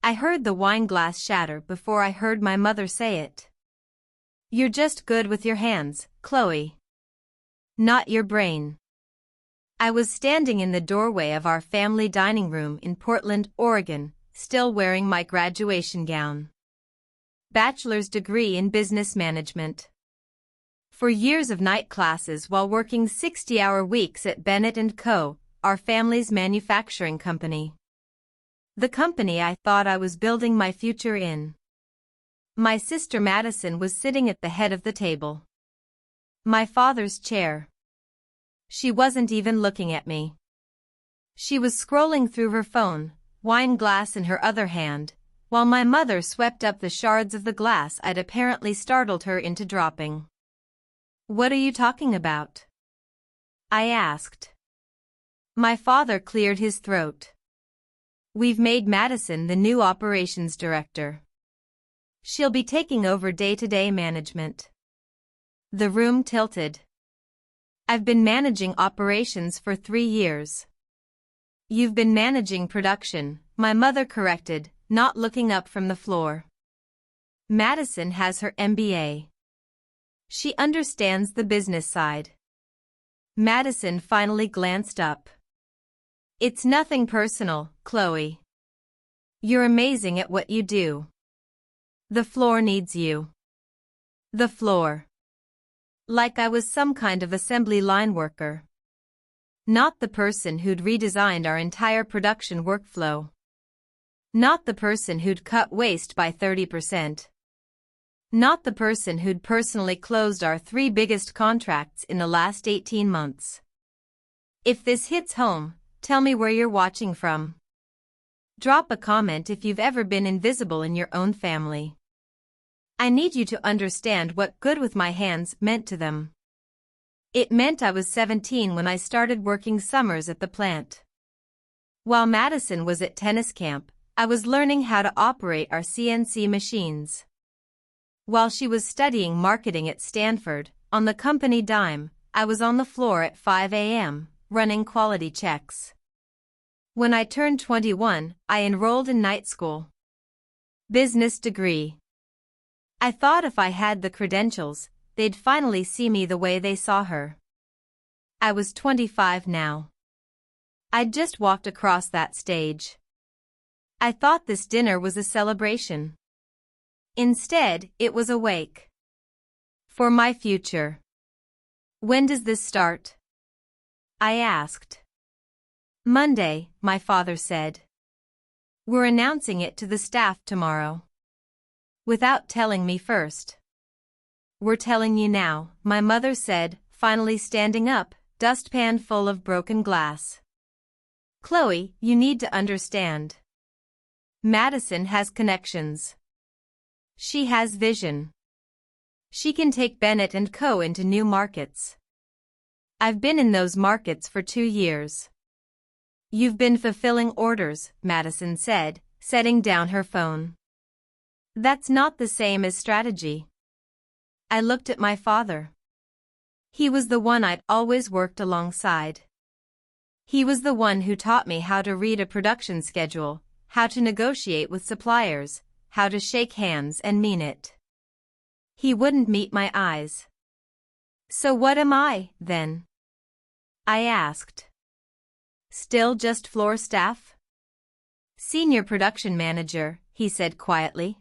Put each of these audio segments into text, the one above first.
I heard the wine glass shatter before I heard my mother say it. You're just good with your hands, Chloe. Not your brain. I was standing in the doorway of our family dining room in Portland, Oregon, still wearing my graduation gown. Bachelor's degree in business management. For years of night classes while working 60-hour weeks at Bennett Co, our family's manufacturing company. The company I thought I was building my future in. My sister Madison was sitting at the head of the table. My father's chair. She wasn't even looking at me. She was scrolling through her phone, wine glass in her other hand, while my mother swept up the shards of the glass I'd apparently startled her into dropping. What are you talking about? I asked. My father cleared his throat. We've made Madison the new operations director. She'll be taking over day-to-day management. The room tilted. I've been managing operations for 3 years. You've been managing production, my mother corrected, not looking up from the floor. Madison has her MBA. She understands the business side. Madison finally glanced up. It's nothing personal, Chloe. You're amazing at what you do. The floor needs you. The floor. Like I was some kind of assembly line worker. Not the person who'd redesigned our entire production workflow. Not the person who'd cut waste by 30%. Not the person who'd personally closed our 3 biggest contracts in the last 18 months. If this hits home, tell me where you're watching from. Drop a comment if you've ever been invisible in your own family. I need you to understand what good with my hands meant to them. It meant I was 17 when I started working summers at the plant. While Madison was at tennis camp, I was learning how to operate our CNC machines. While she was studying marketing at Stanford, on the company dime, I was on the floor at 5 a.m., running quality checks. When I turned 21, I enrolled in night school. Business degree. I thought if I had the credentials, they'd finally see me the way they saw her. I was 25 now. I'd just walked across that stage. I thought this dinner was a celebration. Instead, it was a wake. For my future. When does this start? I asked. Monday, my father said. We're announcing it to the staff tomorrow. Without telling me first. We're telling you now, my mother said, finally standing up, dustpan full of broken glass. Chloe, you need to understand. Madison has connections. She has vision. She can take Bennett Co into new markets. I've been in those markets for 2 years. You've been fulfilling orders, Madison said, setting down her phone. That's not the same as strategy. I looked at my father. He was the one I'd always worked alongside. He was the one who taught me how to read a production schedule, how to negotiate with suppliers, how to shake hands and mean it. He wouldn't meet my eyes. So what am I, then? I asked. Still just floor staff? Senior production manager, he said quietly.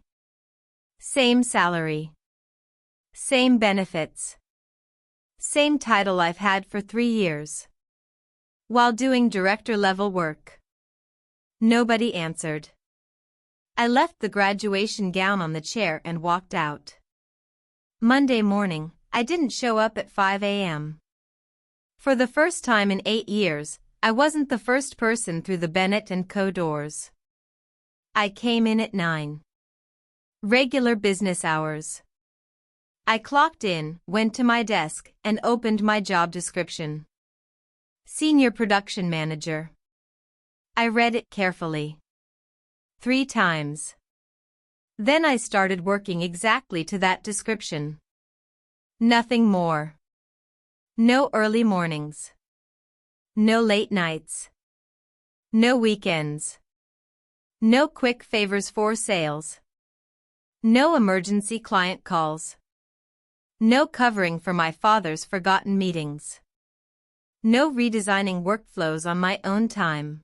Same salary. Same benefits. Same title I've had for 3 years. While doing director-level work. Nobody answered. I left the graduation gown on the chair and walked out. Monday morning, I didn't show up at 5 a.m. For the first time in 8 years, I wasn't the first person through the Bennett Co doors. I came in at 9. Regular business hours. I clocked in, went to my desk, and opened my job description. Senior Production Manager. I read it carefully. 3 times. Then I started working exactly to that description. Nothing more. No early mornings. No late nights. No weekends. No quick favors for sales. No emergency client calls. No covering for my father's forgotten meetings. No redesigning workflows on my own time.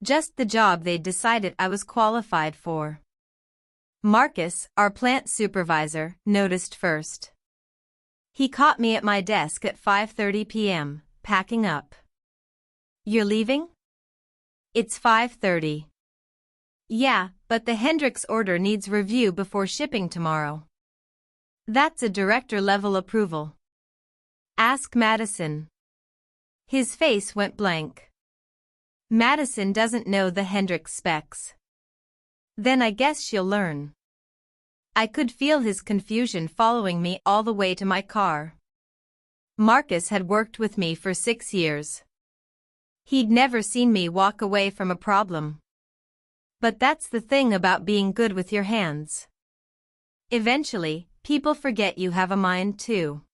Just the job they'd decided I was qualified for. Marcus, our plant supervisor, noticed first. He caught me at my desk at 5:30 p.m., packing up. "You're leaving?" "It's 5:30. "Yeah, but the Hendricks order needs review before shipping tomorrow." "That's a director-level approval. Ask Madison." His face went blank. "Madison doesn't know the Hendricks specs." "Then I guess she'll learn." I could feel his confusion following me all the way to my car. Marcus had worked with me for 6 years. He'd never seen me walk away from a problem. But that's the thing about being good with your hands. Eventually, people forget you have a mind too.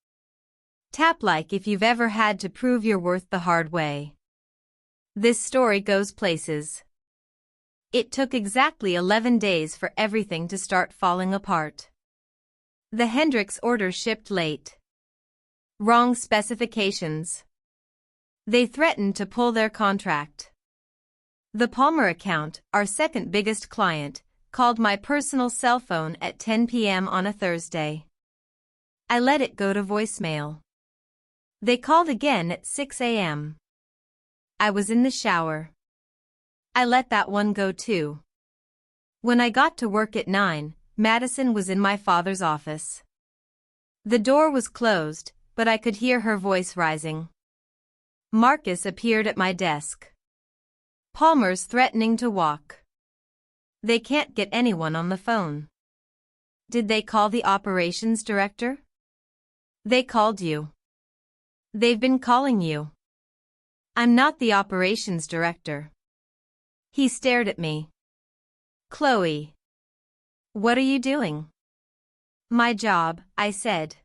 Tap like if you've ever had to prove your worth the hard way. This story goes places. It took exactly 11 days for everything to start falling apart. The Hendricks order shipped late. Wrong specifications. They threatened to pull their contract. The Palmer account, our second biggest client, called my personal cell phone at 10 p.m. on a Thursday. I let it go to voicemail. They called again at 6 a.m. I was in the shower. I let that one go too. When I got to work at 9, Madison was in my father's office. The door was closed, but I could hear her voice rising. Marcus appeared at my desk. "Palmer's threatening to walk. They can't get anyone on the phone." "Did they call the operations director?" "They called you." "They've been calling you." "I'm not the operations director." He stared at me. "Chloe. What are you doing?" "My job," I said.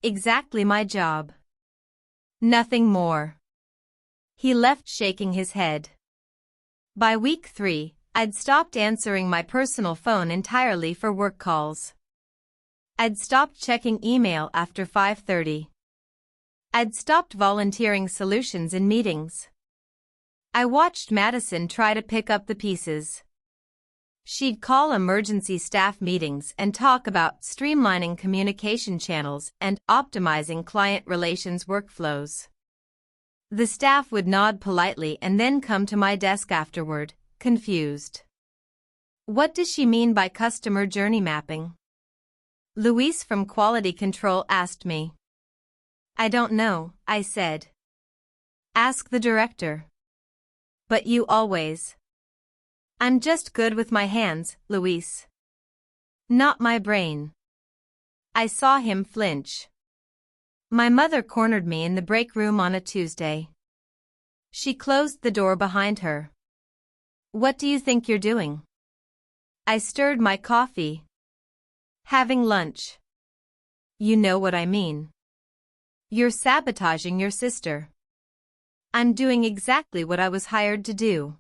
"Exactly my job. Nothing more." He left shaking his head. By week 3, I'd stopped answering my personal phone entirely for work calls. I'd stopped checking email after 5:30. I'd stopped volunteering solutions in meetings. I watched Madison try to pick up the pieces. She'd call emergency staff meetings and talk about streamlining communication channels and optimizing client relations workflows. The staff would nod politely and then come to my desk afterward, confused. "What does she mean by customer journey mapping?" Luis from Quality Control asked me. "I don't know," I said. "Ask the director." "But you always." "I'm just good with my hands, Luis. Not my brain." I saw him flinch. My mother cornered me in the break room on a Tuesday. She closed the door behind her. "What do you think you're doing?" I stirred my coffee. "Having lunch." "You know what I mean. You're sabotaging your sister." "I'm doing exactly what I was hired to do.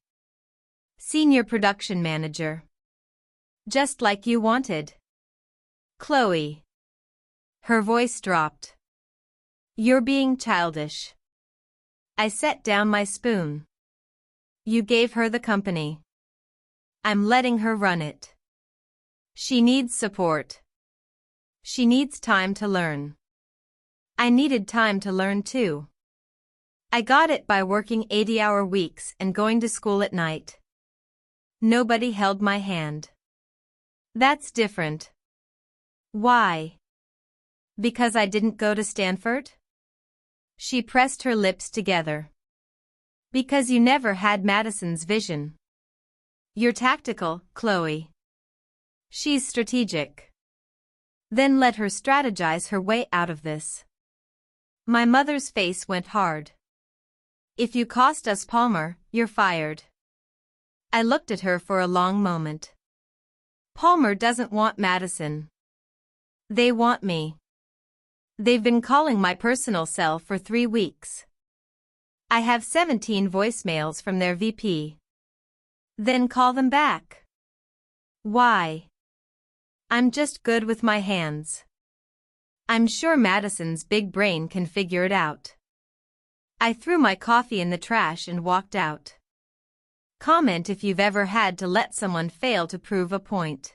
Senior production manager. Just like you wanted." "Chloe." Her voice dropped. "You're being childish." I set down my spoon. "You gave her the company. I'm letting her run it. She needs support. She needs time to learn." I needed time to learn too. I got it by working 80-hour weeks and going to school at night. Nobody held my hand. "That's different." "Why?" "Because I didn't go to Stanford?" She pressed her lips together. "Because you never had Madison's vision. You're tactical, Chloe. She's strategic. Then let her strategize her way out of this." My mother's face went hard. "If you cost us Palmer, you're fired." I looked at her for a long moment. "Palmer doesn't want Madison. They want me. They've been calling my personal cell for 3 weeks. I have 17 voicemails from their VP. Then call them back. Why? I'm just good with my hands. I'm sure Madison's big brain can figure it out. I threw my coffee in the trash and walked out. Comment if you've ever had to let someone fail to prove a point.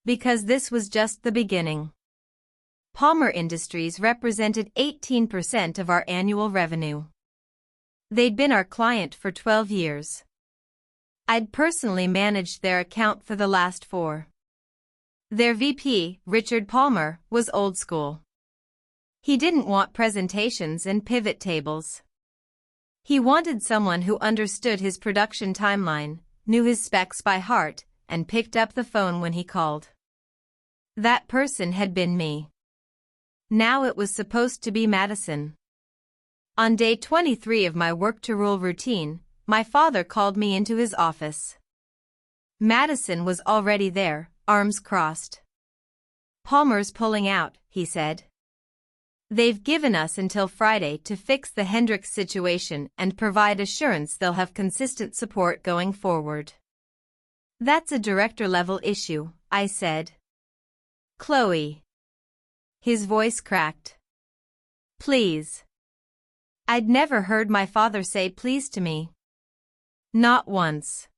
Because this was just the beginning. Palmer Industries represented 18% of our annual revenue. They'd been our client for 12 years. I'd personally managed their account for the last 4. Their VP, Richard Palmer, was old school. He didn't want presentations and pivot tables. He wanted someone who understood his production timeline, knew his specs by heart, and picked up the phone when he called. That person had been me. Now it was supposed to be Madison. On day 23 of my work-to-rule routine, my father called me into his office. Madison was already there, arms crossed. "Palmer's pulling out," he said. "They've given us until Friday to fix the Hendricks situation and provide assurance they'll have consistent support going forward." "That's a director-level issue," I said. "Chloe." His voice cracked. "Please." I'd never heard my father say please to me. Not once.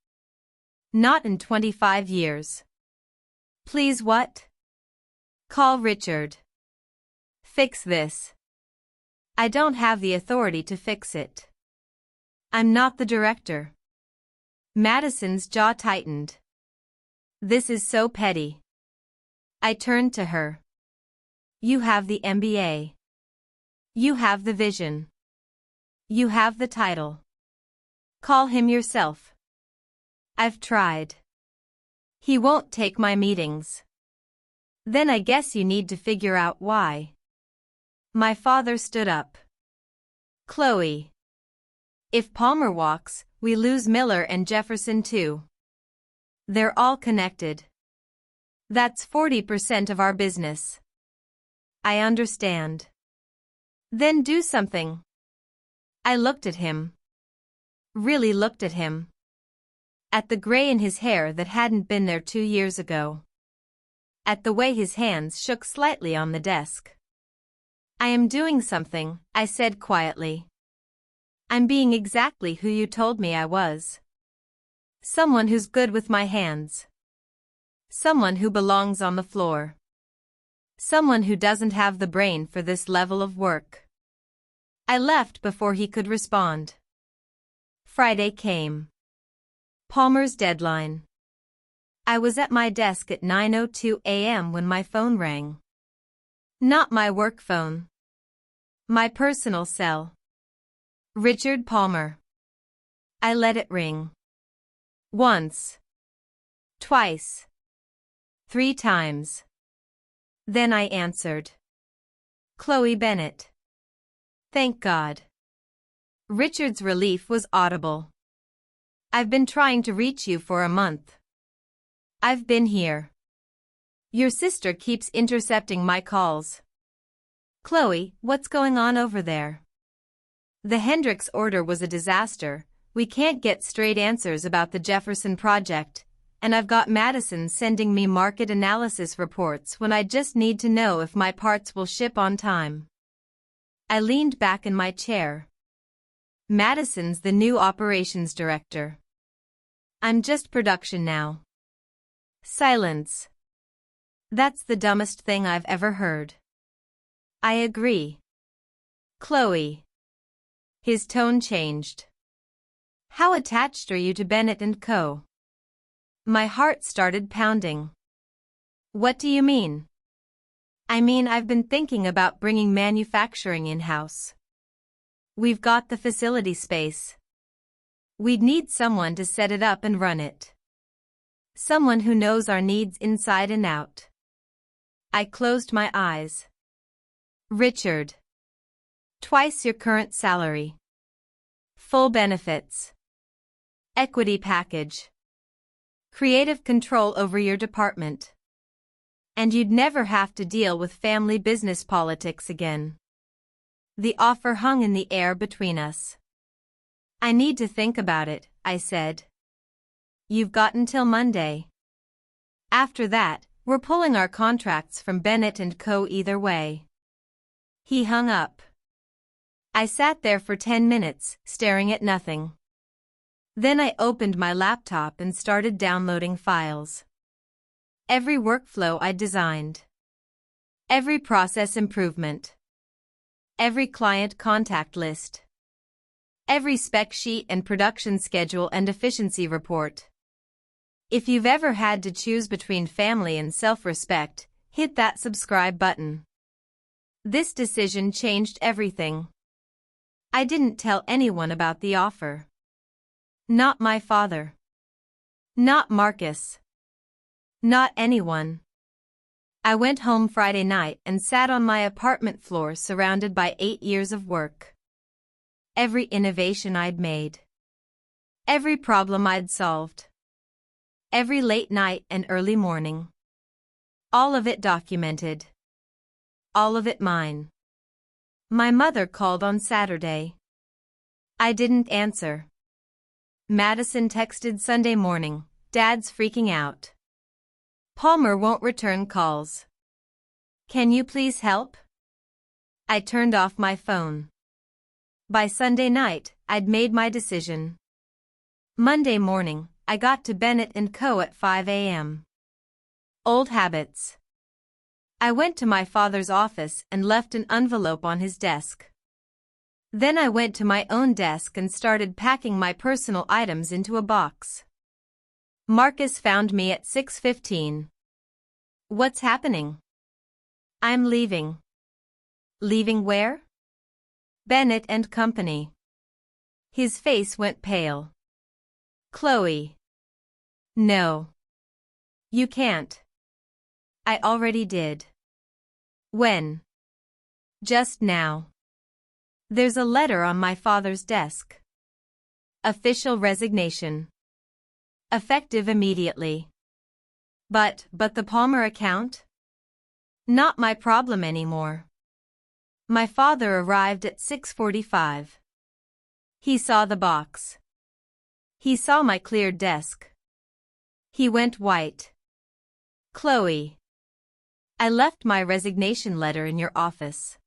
Not in 25 years. "Please what?" "Call Richard. Fix this." "I don't have the authority to fix it. I'm not the director." Madison's jaw tightened. "This is so petty." I turned to her. "You have the MBA. You have the vision. You have the title. Call him yourself." "I've tried. He won't take my meetings." "Then I guess you need to figure out why." My father stood up. "Chloe. If Palmer walks, we lose Miller and Jefferson too. They're all connected. That's 40% of our business." "I understand." "Then do something." I looked at him. Really looked at him. At the gray in his hair that hadn't been there 2 years ago. At the way his hands shook slightly on the desk. "I am doing something," I said quietly. "I'm being exactly who you told me I was. Someone who's good with my hands. Someone who belongs on the floor. Someone who doesn't have the brain for this level of work." I left before he could respond. Friday came. Palmer's deadline. I was at my desk at 9:02 a.m. when my phone rang. Not my work phone. My personal cell. Richard Palmer. I let it ring. Once. Twice. 3 times. Then I answered. "Chloe Bennett." Thank God. Richard's relief was audible. "I've been trying to reach you for a month. I've been here. Your sister keeps intercepting my calls." "Chloe, what's going on over there?" "The Hendricks order was a disaster. We can't get straight answers about the Jefferson project, and I've got Madison sending me market analysis reports when I just need to know if my parts will ship on time." I leaned back in my chair. "Madison's the new operations director. I'm just production now." Silence. "That's the dumbest thing I've ever heard." "I agree." "Chloe." His tone changed. "How attached are you to Bennett Co?" My heart started pounding. "What do you mean?" "I mean, I've been thinking about bringing manufacturing in-house. We've got the facility space. We'd need someone to set it up and run it. Someone who knows our needs inside and out." I closed my eyes. "Richard. Twice your current salary. Full benefits. Equity package. Creative control over your department. And you'd never have to deal with family business politics again." The offer hung in the air between us. "I need to think about it," I said. You've got until Monday. After that, we're pulling our contracts from Bennett Co either way. He hung up. I sat there for 10 minutes, staring at nothing. Then I opened my laptop and started downloading files. Every workflow I designed. Every process improvement. Every client contact list. Every spec sheet and production schedule and efficiency report. If you've ever had to choose between family and self-respect, hit that subscribe button. This decision changed everything. I didn't tell anyone about the offer. Not my father. Not Marcus. Not anyone. I went home Friday night and sat on my apartment floor surrounded by 8 years of work. Every innovation I'd made. Every problem I'd solved. Every late night and early morning. All of it documented. All of it mine. My mother called on Saturday. I didn't answer. Madison texted Sunday morning, "Dad's freaking out. Palmer won't return calls. Can you please help?" I turned off my phone. By Sunday night, I'd made my decision. Monday morning, I got to Bennett Co at 5 a.m. Old habits. I went to my father's office and left an envelope on his desk. Then I went to my own desk and started packing my personal items into a box. Marcus found me at 6:15. "What's happening?" "I'm leaving." "Leaving where?" "Bennett Company." His face went pale. "Chloe." "No. You can't." "I already did." "When?" "Just now." There's a letter on my father's desk. Official resignation. Effective immediately. But the Palmer account? Not my problem anymore. My father arrived at 6:45. He saw the box. He saw my cleared desk. He went white. "Chloe. I left my resignation letter in your office.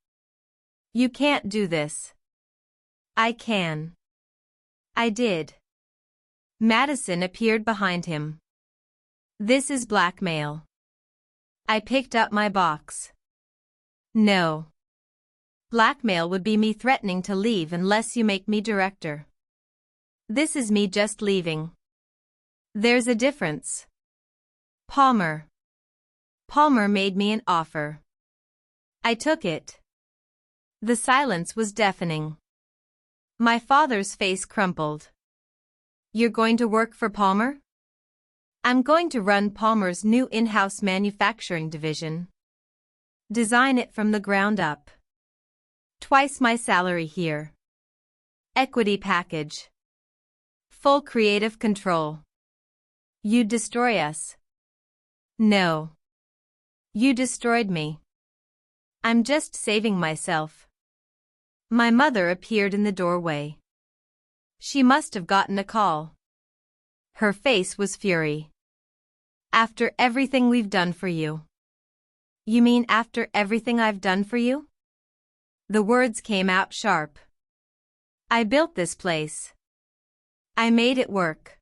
You can't do this." "I can." I did. Madison appeared behind him. "This is blackmail." I picked up my box. "No. Blackmail would be me threatening to leave unless you make me director. This is me just leaving. There's a difference." Palmer made me an offer. I took it. The silence was deafening. My father's face crumpled. "You're going to work for Palmer?" "I'm going to run Palmer's new in-house manufacturing division. Design it from the ground up. Twice my salary here. Equity package. Full creative control." "You'd destroy us." "No. You destroyed me. I'm just saving myself." My mother appeared in the doorway. She must have gotten a call. Her face was fury. "After everything we've done for you." "You mean after everything I've done for you?" The words came out sharp. "I built this place. I made it work.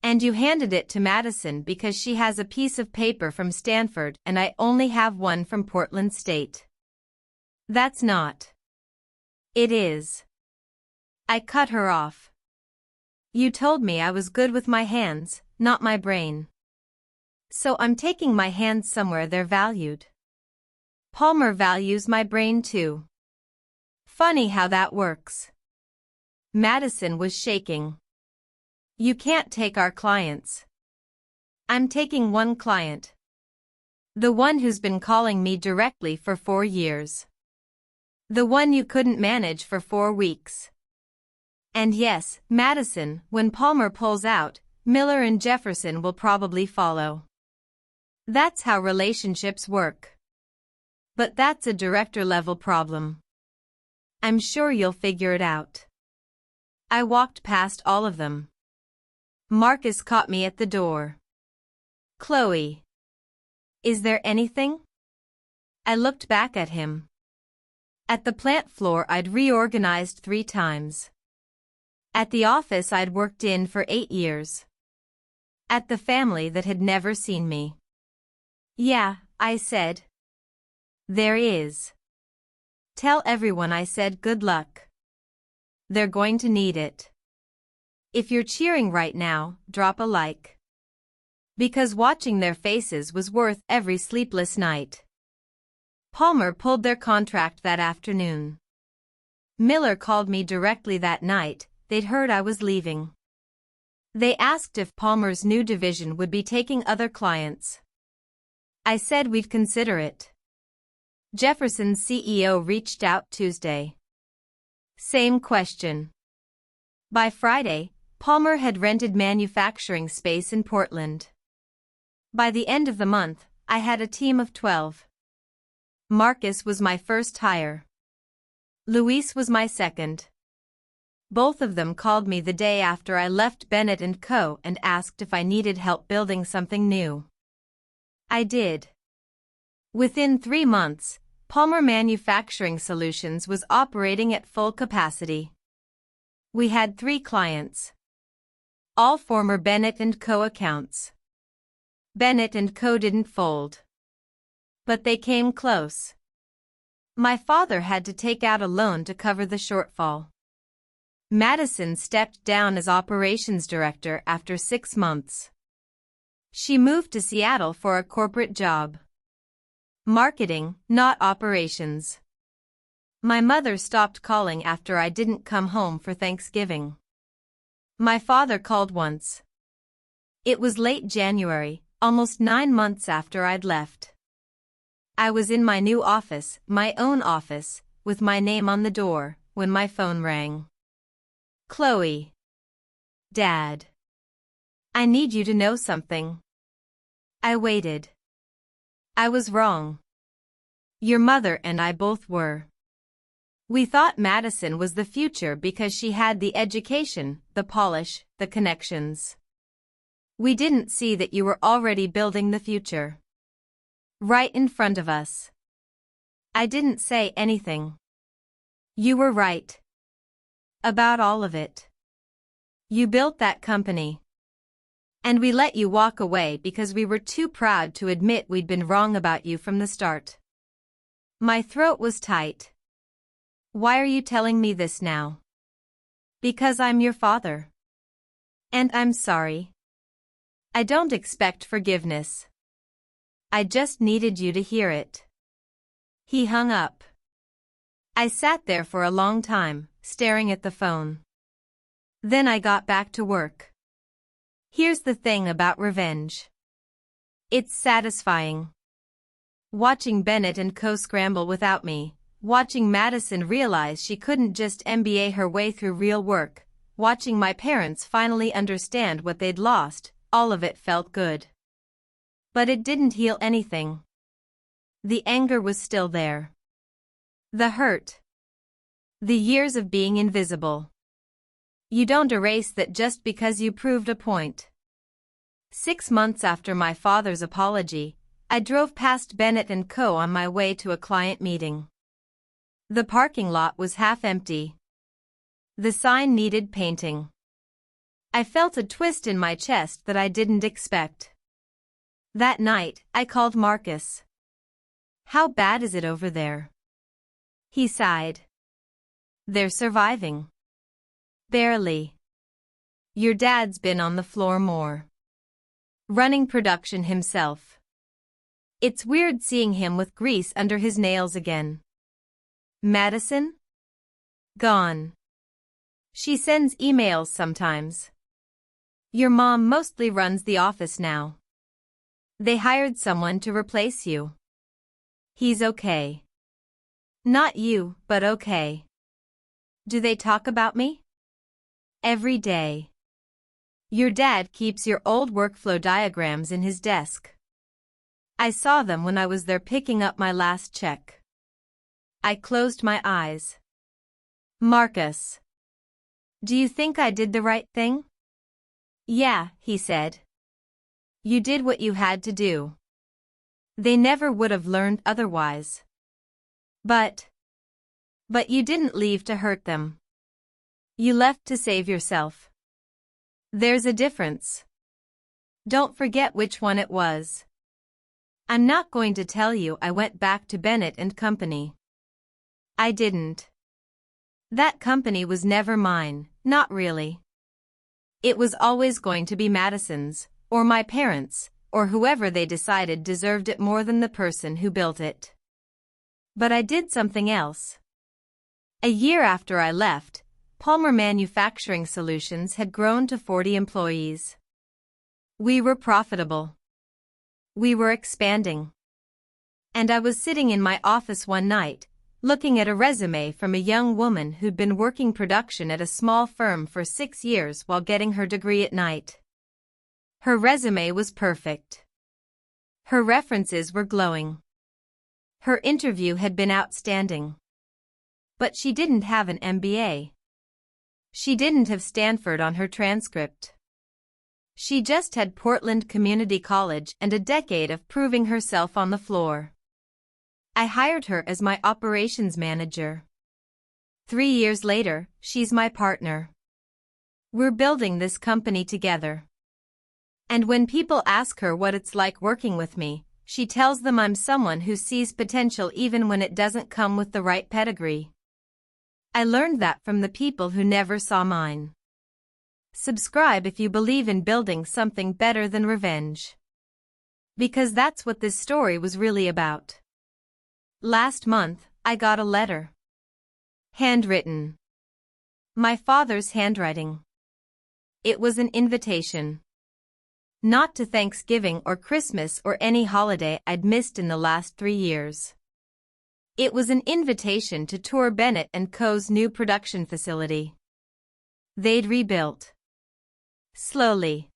And you handed it to Madison because she has a piece of paper from Stanford and I only have one from Portland State. That's not." "It is." I cut her off. "You told me I was good with my hands, not my brain. So I'm taking my hands somewhere they're valued. Palmer values my brain too. Funny how that works." Madison was shaking. "You can't take our clients." "I'm taking one client. The one who's been calling me directly for 4 years. The one you couldn't manage for 4 weeks. And yes, Madison, when Palmer pulls out, Miller and Jefferson will probably follow. That's how relationships work. But that's a director-level problem. I'm sure you'll figure it out." I walked past all of them. Marcus caught me at the door. Chloe. Is there anything? I looked back at him. At the plant floor I'd reorganized 3 times. At the office I'd worked in for 8 years. At the family that had never seen me. Yeah, I said. There is. Tell everyone I said good luck. They're going to need it. If you're cheering right now, drop a like. Because watching their faces was worth every sleepless night. Palmer pulled their contract that afternoon. Miller called me directly that night. They'd heard I was leaving. They asked if Palmer's new division would be taking other clients. I said we'd consider it. Jefferson's CEO reached out Tuesday. Same question. By Friday, Palmer had rented manufacturing space in Portland. By the end of the month, I had a team of 12. Marcus was my first hire. Luis was my second. Both of them called me the day after I left Bennett Co. and asked if I needed help building something new. I did. Within 3 months, Palmer Manufacturing Solutions was operating at full capacity. We had 3 clients. All former Bennett Co. accounts. Bennett Co. didn't fold. But they came close. My father had to take out a loan to cover the shortfall. Madison stepped down as operations director after 6 months. She moved to Seattle for a corporate job. Marketing, not operations. My mother stopped calling after I didn't come home for Thanksgiving. My father called once. It was late January, almost 9 months after I'd left. I was in my new office, my own office, with my name on the door, when my phone rang. Chloe. Dad. I need you to know something. I waited. I was wrong. Your mother and I both were. We thought Madison was the future because she had the education, the polish, the connections. We didn't see that you were already building the future. Right in front of us. I didn't say anything. You were right. About all of it. You built that company. And we let you walk away because we were too proud to admit we'd been wrong about you from the start. My throat was tight. Why are you telling me this now? Because I'm your father. And I'm sorry. I don't expect forgiveness. I just needed you to hear it. He hung up. I sat there for a long time, staring at the phone. Then I got back to work. Here's the thing about revenge. It's satisfying. Watching Bennett Co. scramble without me, watching Madison realize she couldn't just MBA her way through real work, watching my parents finally understand what they'd lost, all of it felt good. But it didn't heal anything. The anger was still there. The hurt. The years of being invisible. You don't erase that just because you proved a point. 6 months after my father's apology, I drove past Bennett Co. on my way to a client meeting. The parking lot was half empty. The sign needed painting. I felt a twist in my chest that I didn't expect. That night, I called Marcus. How bad is it over there? He sighed. They're surviving. Barely. Your dad's been on the floor more. Running production himself. It's weird seeing him with grease under his nails again. Madison? Gone. She sends emails sometimes. Your mom mostly runs the office now. They hired someone to replace you. He's okay. Not you, but okay. Do they talk about me? Every day. Your dad keeps your old workflow diagrams in his desk. I saw them when I was there picking up my last check. I closed my eyes. Marcus. Do you think I did the right thing? Yeah, he said. You did what you had to do. They never would have learned otherwise. But you didn't leave to hurt them. You left to save yourself. There's a difference. Don't forget which one it was. I'm not going to tell you I went back to Bennett & Company. I didn't. That company was never mine, not really. It was always going to be Madison's, or my parents', or whoever they decided deserved it more than the person who built it. But I did something else. A year after I left, Palmer Manufacturing Solutions had grown to 40 employees. We were profitable. We were expanding. And I was sitting in my office one night, looking at a resume from a young woman who'd been working production at a small firm for 6 years while getting her degree at night. Her resume was perfect. Her references were glowing. Her interview had been outstanding. But she didn't have an MBA. She didn't have Stanford on her transcript. She just had Portland Community College and a decade of proving herself on the floor. I hired her as my operations manager. 3 years later, she's my partner. We're building this company together. And when people ask her what it's like working with me, she tells them I'm someone who sees potential even when it doesn't come with the right pedigree. I learned that from the people who never saw mine. Subscribe if you believe in building something better than revenge. Because that's what this story was really about. Last month, I got a letter. Handwritten. My father's handwriting. It was an invitation. Not to Thanksgiving or Christmas or any holiday I'd missed in the last 3 years. It was an invitation to tour Bennett & Co.'s new production facility. They'd rebuilt. Slowly.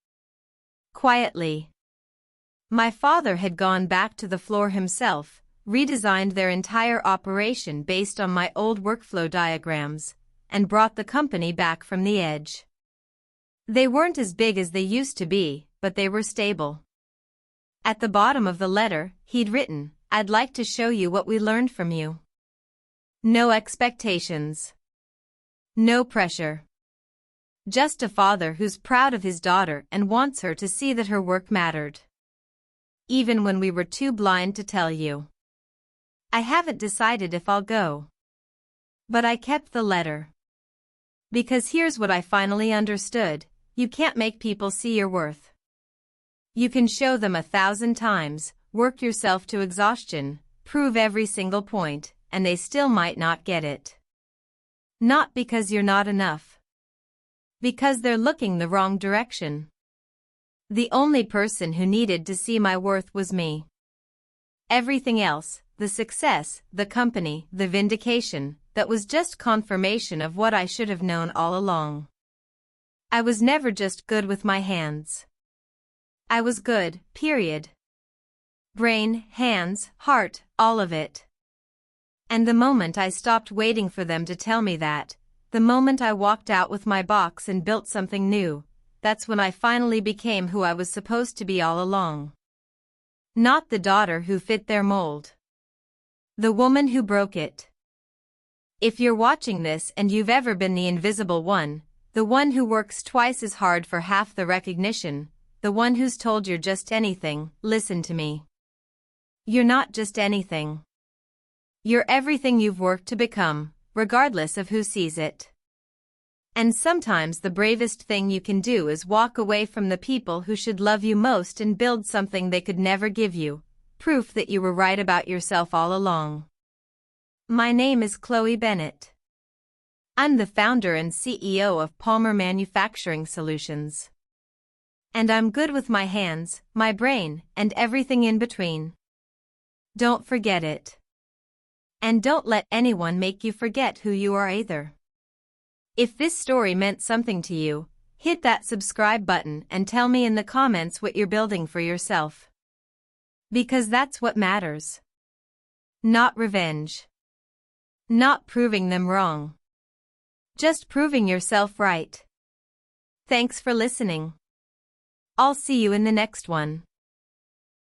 Quietly. My father had gone back to the floor himself, redesigned their entire operation based on my old workflow diagrams, and brought the company back from the edge. They weren't as big as they used to be, but they were stable. At the bottom of the letter, he'd written, "I'd like to show you what we learned from you." No expectations. No pressure. Just a father who's proud of his daughter and wants her to see that her work mattered. Even when we were too blind to tell you. I haven't decided if I'll go. But I kept the letter. Because here's what I finally understood: you can't make people see your worth. You can show them 1,000 times, work yourself to exhaustion, prove every single point, and they still might not get it. Not because you're not enough. Because they're looking the wrong direction. The only person who needed to see my worth was me. Everything else, the success, the company, the vindication, that was just confirmation of what I should have known all along. I was never just good with my hands. I was good, period. Brain, hands, heart, all of it. And the moment I stopped waiting for them to tell me that, the moment I walked out with my box and built something new, that's when I finally became who I was supposed to be all along. Not the daughter who fit their mold. The woman who broke it. If you're watching this and you've ever been the invisible one, the one who works twice as hard for half the recognition, the one who's told you're just anything, listen to me. You're not just anything. You're everything you've worked to become, regardless of who sees it. And sometimes the bravest thing you can do is walk away from the people who should love you most and build something they could never give you, proof that you were right about yourself all along. My name is Chloe Bennett. I'm the founder and CEO of Palmer Manufacturing Solutions. And I'm good with my hands, my brain, and everything in between. Don't forget it. And don't let anyone make you forget who you are either. If this story meant something to you, hit that subscribe button and tell me in the comments what you're building for yourself. Because that's what matters. Not revenge. Not proving them wrong. Just proving yourself right. Thanks for listening. I'll see you in the next one.